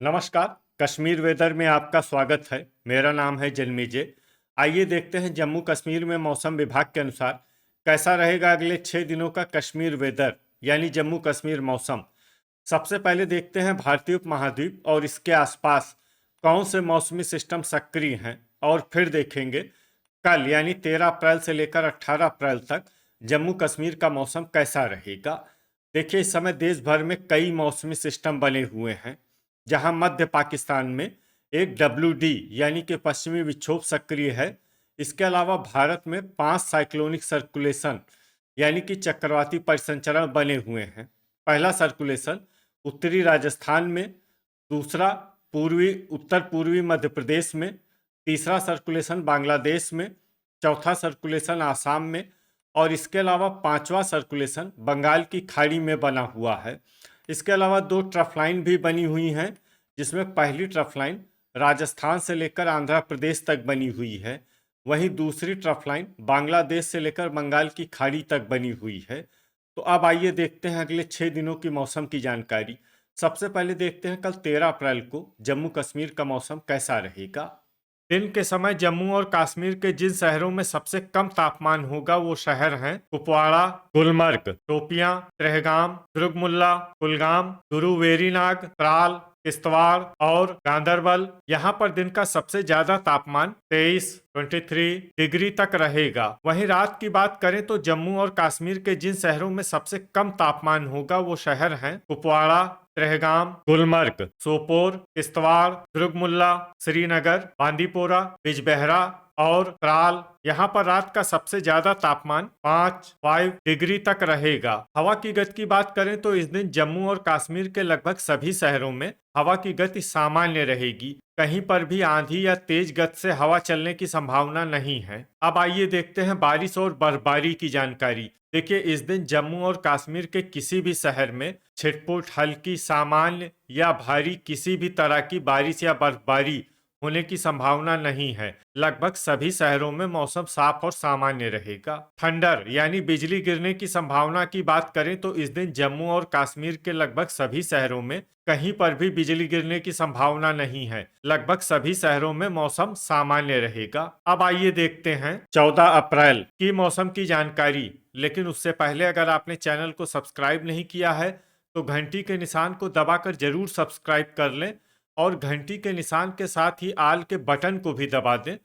नमस्कार। कश्मीर वेदर में आपका स्वागत है। मेरा नाम है जन्मेजय। आइए देखते हैं जम्मू कश्मीर में मौसम विभाग के अनुसार कैसा रहेगा अगले 6 दिनों का कश्मीर वेदर यानी जम्मू कश्मीर मौसम। सबसे पहले देखते हैं भारतीय उपमहाद्वीप और इसके आसपास कौन से मौसमी सिस्टम सक्रिय हैं, और फिर देखेंगे कल यानी 13 अप्रैल से लेकर 18 अप्रैल तक जम्मू कश्मीर का मौसम कैसा रहेगा। देखिए, इस समय देश भर में कई मौसमी सिस्टम बने हुए हैं, जहां मध्य पाकिस्तान में एक WD यानी कि पश्चिमी विक्षोभ सक्रिय है। इसके अलावा भारत में 5 साइक्लोनिक सर्कुलेशन यानी कि चक्रवाती परिसंचरण बने हुए हैं। पहला सर्कुलेशन उत्तरी राजस्थान में, दूसरा उत्तर पूर्वी मध्य प्रदेश में, तीसरा सर्कुलेशन बांग्लादेश में, चौथा सर्कुलेशन आसाम में, और इसके अलावा पांचवा सर्कुलेशन बंगाल की खाड़ी में बना हुआ है। इसके अलावा 2 ट्रफ लाइन भी बनी हुई हैं, जिसमें पहली ट्रफ लाइन राजस्थान से लेकर आंध्र प्रदेश तक बनी हुई है, वहीं दूसरी ट्रफ लाइन बांग्लादेश से लेकर बंगाल की खाड़ी तक बनी हुई है। तो अब आइए देखते हैं अगले 6 दिनों की मौसम की जानकारी। सबसे पहले देखते हैं कल 13 अप्रैल को जम्मू कश्मीर का मौसम कैसा रहेगा। दिन के समय जम्मू और कश्मीर के जिन शहरों में सबसे कम तापमान होगा वो शहर हैं कुपवाड़ा, गुलमर्ग, शोपियां, त्रेहगाम, दुर्गमुल्ला, कुलगाम, गुरु वेरीनाग, त्राल, किश्तवाड़ और गांदरबल। यहाँ पर दिन का सबसे ज्यादा तापमान 23 डिग्री तक रहेगा। वहीं रात की बात करें तो जम्मू और कश्मीर के जिन शहरों में सबसे कम तापमान होगा वो शहर हैं कुपवाड़ा, त्रेहगाम, गुलमर्ग, सोपोर, किश्तवाड़, दुर्गमुल्ला, श्रीनगर, बांदीपोरा, बिजबेहरा और त्राल। यहाँ पर रात का सबसे ज्यादा तापमान 5 डिग्री तक रहेगा। हवा की गति की बात करें तो इस दिन जम्मू और कश्मीर के लगभग सभी शहरों में हवा की गति सामान्य रहेगी। कहीं पर भी आंधी या तेज गति से हवा चलने की संभावना नहीं है। अब आइए देखते हैं बारिश और बर्फबारी की जानकारी। देखिए, इस दिन जम्मू और कश्मीर के किसी भी शहर में छिटपुट, हल्की, सामान्य या भारी किसी भी तरह की बारिश या बर्फबारी होने की संभावना नहीं है। लगभग सभी शहरों में मौसम साफ और सामान्य रहेगा। थंडर यानी बिजली गिरने की संभावना की बात करें तो इस दिन जम्मू और कश्मीर के लगभग सभी शहरों में कहीं पर भी बिजली गिरने की संभावना नहीं है। लगभग सभी शहरों में मौसम सामान्य रहेगा। अब आइए देखते हैं 14 अप्रैल की मौसम की जानकारी। लेकिन उससे पहले अगर आपने चैनल को सब्सक्राइब नहीं किया है तो घंटी के निशान को दबाकर जरूर सब्सक्राइब कर लें, और घंटी के निशान के साथ ही आल के बटन को भी दबा दें,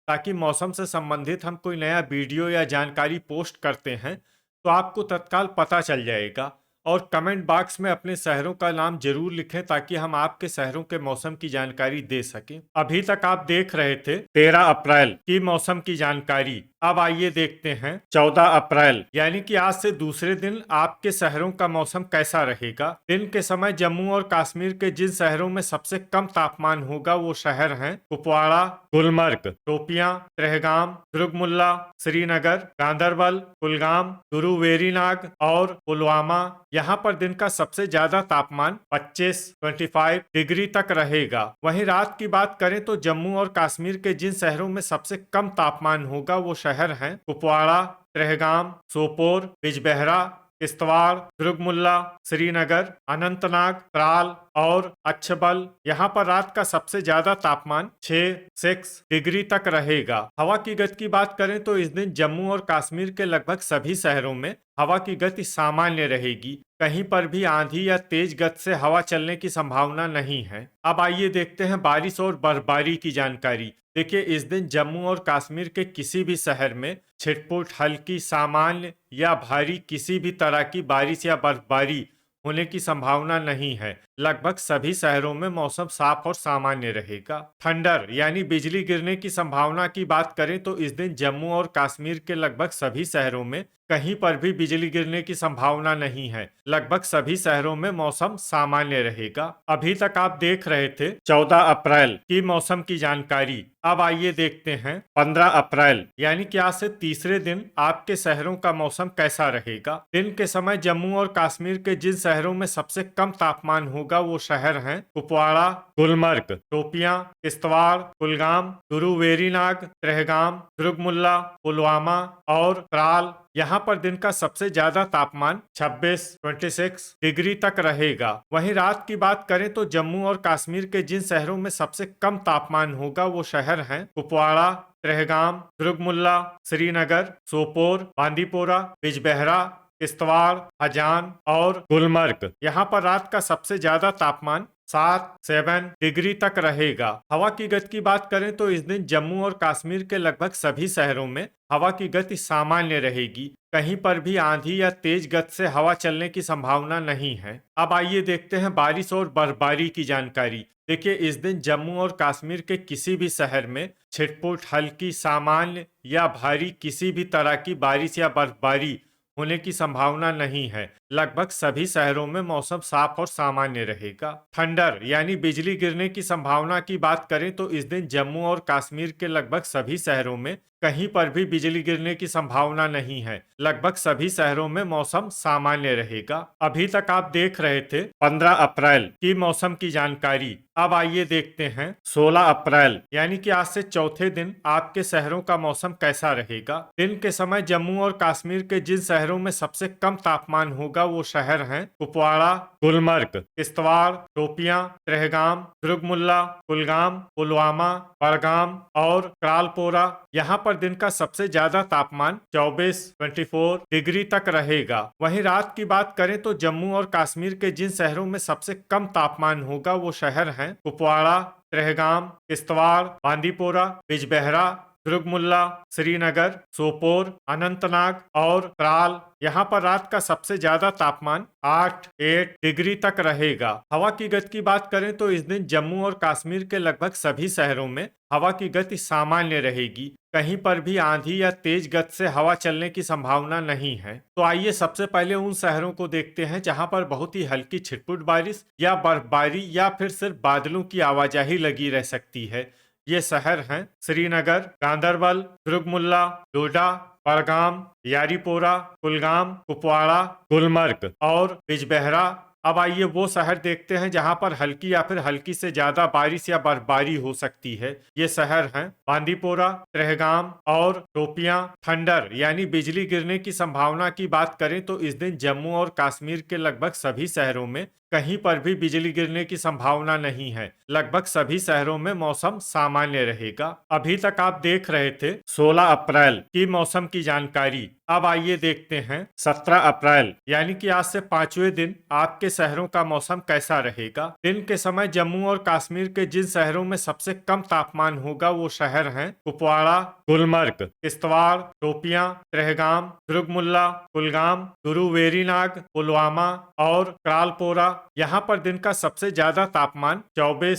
ताकि मौसम से संबंधित हम कोई नया वीडियो या जानकारी पोस्ट करते हैं तो आपको तत्काल पता चल जाएगा। और कमेंट बॉक्स में अपने शहरों का नाम जरूर लिखें ताकि हम आपके शहरों के मौसम की जानकारी दे सकें। अभी तक आप देख रहे थे 13 अप्रैल की मौसम की जानकारी। अब आइए देखते हैं 14 अप्रैल यानी कि आज से दूसरे दिन आपके शहरों का मौसम कैसा रहेगा। दिन के समय जम्मू और कश्मीर के जिन शहरों में सबसे कम तापमान होगा वो शहर हैं कुपवाड़ा, गुलमर्ग, शोपियां, त्रेहगाम, दुर्गमुल्ला, श्रीनगर, गांदरबल, कुलगाम, गुरु वेरीनाग और पुलवामा। यहाँ पर दिन का सबसे ज्यादा तापमान 25 डिग्री तक रहेगा। वहीं रात की बात करें तो जम्मू और कश्मीर के जिन शहरों में सबसे कम तापमान होगा वो शहर हैं कुपवाड़ा, त्रेहगाम, सोपोर, बिजबेहरा, किश्तवाड़, दुर्गमुल्ला, श्रीनगर, अनंतनाग, त्राल और अच्छबल। यहाँ पर रात का सबसे ज्यादा तापमान 6 डिग्री तक रहेगा। हवा की गति की बात करें तो इस दिन जम्मू और कश्मीर के लगभग सभी शहरों में हवा की गति सामान्य रहेगी। कहीं पर भी आंधी या तेज गति से हवा चलने की संभावना नहीं है। अब आइए देखते हैं बारिश और बर्फबारी की जानकारी। देखिए, इस दिन जम्मू और कश्मीर के किसी भी शहर में छिटपुट, हल्की, सामान्य या भारी किसी भी तरह की बारिश या बर्फबारी होने की संभावना नहीं है। लगभग सभी शहरों में मौसम साफ और सामान्य रहेगा। थंडर यानी बिजली गिरने की संभावना की बात करें तो इस दिन जम्मू और कश्मीर के लगभग सभी शहरों में कहीं पर भी बिजली गिरने की संभावना नहीं है। लगभग सभी शहरों में मौसम सामान्य रहेगा। अभी तक आप देख रहे थे 14 अप्रैल की मौसम की जानकारी। अब आइए देखते हैं 15 अप्रैल यानी कि आज से तीसरे दिन आपके शहरों का मौसम कैसा रहेगा। दिन के समय जम्मू और कश्मीर के जिन शहरों में सबसे कम तापमान होगा वो शहर हैं कुपवाड़ा, गुलमर्ग, शोपियां, किश्तवाड़, कुलगाम, गुरु वेरीनाग, त्रेहगाम, दुर्गमुल्ला, पुलवामा और त्राल। यहाँ पर दिन का सबसे ज्यादा तापमान 26 डिग्री तक रहेगा। वहीं रात की बात करें तो जम्मू और कश्मीर के जिन शहरों में सबसे कम तापमान होगा वो शहर हैं कुपवाड़ा, ट्रहगाम, दुर्गमुल्ला, श्रीनगर, सोपोर, बांदीपोरा, बिजबेहरा, किश्तवाड़, हजान और गुलमर्ग। यहाँ पर रात का सबसे ज्यादा तापमान 7 डिग्री तक रहेगा। हवा की गति की बात करें तो इस दिन जम्मू और कश्मीर के लगभग सभी शहरों में हवा की गति सामान्य रहेगी। कहीं पर भी आंधी या तेज गति से हवा चलने की संभावना नहीं है। अब आइए देखते हैं बारिश और बर्फबारी की जानकारी। देखिए, इस दिन जम्मू और कश्मीर के किसी भी शहर में छिटपुट, हल्की, सामान्य या भारी किसी भी तरह की बारिश या बर्फबारी होने की संभावना नहीं है। लगभग सभी शहरों में मौसम साफ और सामान्य रहेगा। थंडर यानी बिजली गिरने की संभावना की बात करें तो इस दिन जम्मू और कश्मीर के लगभग सभी शहरों में कहीं पर भी बिजली गिरने की संभावना नहीं है। लगभग सभी शहरों में मौसम सामान्य रहेगा। अभी तक आप देख रहे थे 15 अप्रैल की मौसम की जानकारी। अब आइए देखते हैं 16 अप्रैल यानी कि आज से चौथे दिन आपके शहरों का मौसम कैसा रहेगा। दिन के समय जम्मू और कश्मीर के जिन शहरों में सबसे कम तापमान होगा वो शहर हैं कुपवाड़ा, गुलमर्ग, किश्तवाड़, शोपियां, ट्रहगाम, दुर्गमुल्ला, कुलगाम, पुलवामा, बड़गाम और क्रालपोरा। यहाँ पर दिन का सबसे ज्यादा तापमान 24 डिग्री तक रहेगा। वहीं रात की बात करें तो जम्मू और कश्मीर के जिन शहरों में सबसे कम तापमान होगा वो शहर हैं कुपवाड़ा, ट्रहगाम, किश्तवाड़, बांदीपोरा, बिजबेहरा, दुर्गमुल्ला, श्रीनगर, सोपोर, अनंतनाग और त्राल। यहाँ पर रात का सबसे ज्यादा तापमान 8 डिग्री तक रहेगा। हवा की गति की बात करें तो इस दिन जम्मू और कश्मीर के लगभग सभी शहरों में हवा की गति सामान्य रहेगी। कहीं पर भी आंधी या तेज गति से हवा चलने की संभावना नहीं है। तो आइए सबसे पहले उन शहरों को देखते हैं जहां पर बहुत ही हल्की छिटपुट बारिश या बर्फबारी या फिर सिर्फ बादलों की आवाजाही लगी रह सकती है। ये शहर हैं श्रीनगर, गांदरबल, दुर्गमुल्ला, डोडा, बड़गाम, यारीपोरा, कुलगाम, कुपवाड़ा, गुलमर्ग और बिजबेहरा। अब आइए वो शहर देखते हैं जहां पर हल्की या फिर हल्की से ज्यादा बारिश या बर्फबारी हो सकती है। ये शहर हैं बांदीपोरा, ट्रहगाम और शोपियां। थंडर यानी बिजली गिरने की संभावना की बात करें तो इस दिन जम्मू और कश्मीर के लगभग सभी शहरों में कहीं पर भी बिजली गिरने की संभावना नहीं है। लगभग सभी शहरों में मौसम सामान्य रहेगा। अभी तक आप देख रहे थे 16 अप्रैल की मौसम की जानकारी। अब आइए देखते हैं 17 अप्रैल यानी कि आज से 5वें दिन आपके शहरों का मौसम कैसा रहेगा। दिन के समय जम्मू और कश्मीर के जिन शहरों में सबसे कम तापमान होगा वो शहर हैं कुपवाड़ा, गुलमर्ग, किश्तवाड़, शोपियां, ट्रहगाम, दुर्गमुल्ला, कुलगाम, गुरुवेरीनाग, पुलवामा और क्रालपोरा। यहाँ पर दिन का सबसे ज्यादा तापमान 24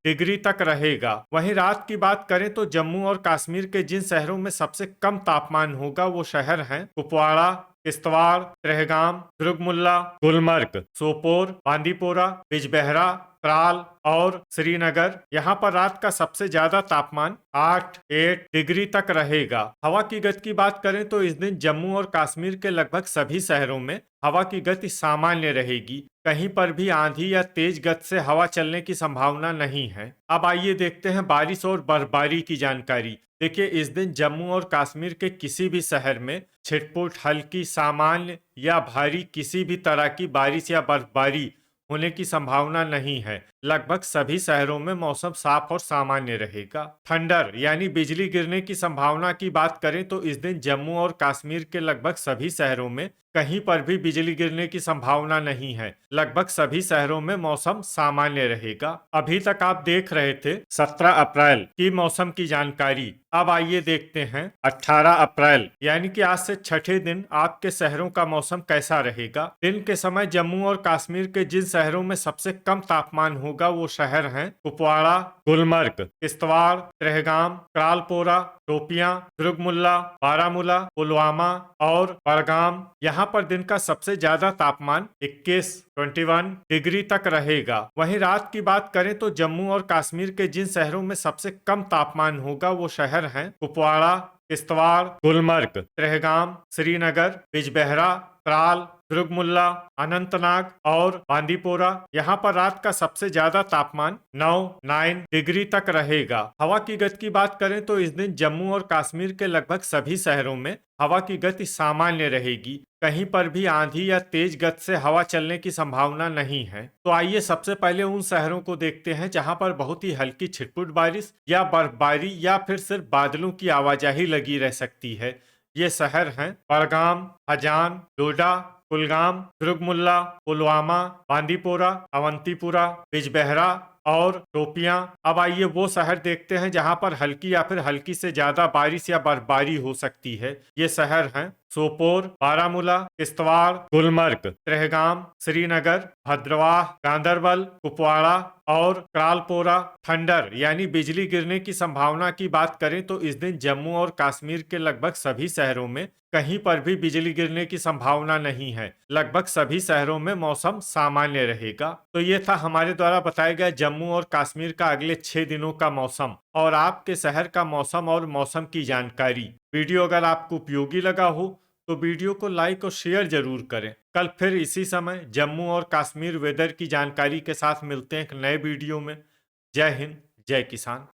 डिग्री तक रहेगा। वहीं रात की बात करें तो जम्मू और कश्मीर के जिन शहरों में सबसे कम तापमान होगा वो शहर हैं कुपवाड़ा, किश्तवाड़, ट्रहगाम, दुर्गमुल्ला, गुलमर्ग, सोपोर, बांदीपोरा, बिजबेहरा, त्राल और श्रीनगर। यहाँ पर रात का सबसे ज्यादा तापमान 8 डिग्री तक रहेगा। हवा की गति की बात करें तो इस दिन जम्मू और कश्मीर के लगभग सभी शहरों में हवा की गति सामान्य रहेगी। कहीं पर भी आंधी या तेज गति से हवा चलने की संभावना नहीं है। अब आइए देखते हैं बारिश और बर्फबारी की जानकारी। देखिए, इस दिन जम्मू और कश्मीर के किसी भी शहर में छिटपुट, हल्की, सामान्य या भारी किसी भी तरह की बारिश या बर्फबारी होने की संभावना नहीं है। लगभग सभी शहरों में मौसम साफ और सामान्य रहेगा। थंडर यानी बिजली गिरने की संभावना की बात करें तो इस दिन जम्मू और कश्मीर के लगभग सभी शहरों में कहीं पर भी बिजली गिरने की संभावना नहीं है। लगभग सभी शहरों में मौसम सामान्य रहेगा। अभी तक आप देख रहे थे 17 अप्रैल की मौसम की जानकारी। अब आइए देखते हैं 18 अप्रैल यानी कि आज से छठे दिन आपके शहरों का मौसम कैसा रहेगा। दिन के समय जम्मू और कश्मीर के जिन शहरों में सबसे कम तापमान होगा वो शहर हैं कुपवाड़ा, गुलमर्ग, किश्तवाड़, ट्रहगाम, क्रालपोरा, शोपियां, दुर्गमुल्ला, बारामूला, पुलवामा और बड़गाम। यहाँ पर दिन का सबसे ज्यादा तापमान 21 21 डिग्री तक रहेगा। वहीं रात की बात करें तो जम्मू और कश्मीर के जिन शहरों में सबसे कम तापमान होगा वो शहर हैं कुपवाड़ा, किश्तवाड़, गुलमर्ग, त्रेहगाम, श्रीनगर, बिजबेहरा, त्राल, दुर्गमुल्ला, अनंतनाग और बांदीपोरा। यहाँ पर रात का सबसे ज्यादा तापमान 9 डिग्री तक रहेगा। हवा की गति की बात करें तो इस दिन जम्मू और कश्मीर के लगभग सभी शहरों में हवा की गति सामान्य रहेगी। कहीं पर भी आंधी या तेज गति से हवा चलने की संभावना नहीं है। तो आइए सबसे पहले उन शहरों को देखते हैं जहां पर बहुत ही हल्की छिटपुट बारिश या बर्फबारी या फिर सिर्फ बादलों की आवाजाही लगी रह सकती है। ये शहर हैं बड़गाम, हजान, डोडा, कुलगाम, दुर्गमुल्ला, पुलवामा, बांदीपोरा, अवंतीपुरा, बिजबेहरा और शोपियां। अब आइए वो शहर देखते हैं जहां पर हल्की या फिर हल्की से ज्यादा बारिश या बर्फबारी हो सकती है। ये शहर हैं सोपोर, बारामूला, किश्तवाड़, गुलमर्ग, त्रेहगाम, श्रीनगर, भद्रवाह, गांदरबल, कुपवाड़ा और क्रालपोरा। थंडर यानी बिजली गिरने की संभावना की बात करें तो इस दिन जम्मू और कश्मीर के लगभग सभी शहरों में कहीं पर भी बिजली गिरने की संभावना नहीं है। लगभग सभी शहरों में मौसम सामान्य रहेगा। तो ये था हमारे द्वारा बताया गया जम्मू और कश्मीर का अगले 6 दिनों का मौसम और आपके शहर का मौसम और मौसम की जानकारी। वीडियो अगर आपको उपयोगी लगा हो तो वीडियो को लाइक और शेयर जरूर करें। कल फिर इसी समय जम्मू और कश्मीर वेदर की जानकारी के साथ मिलते हैं एक नए वीडियो में। जय हिंद, जय किसान।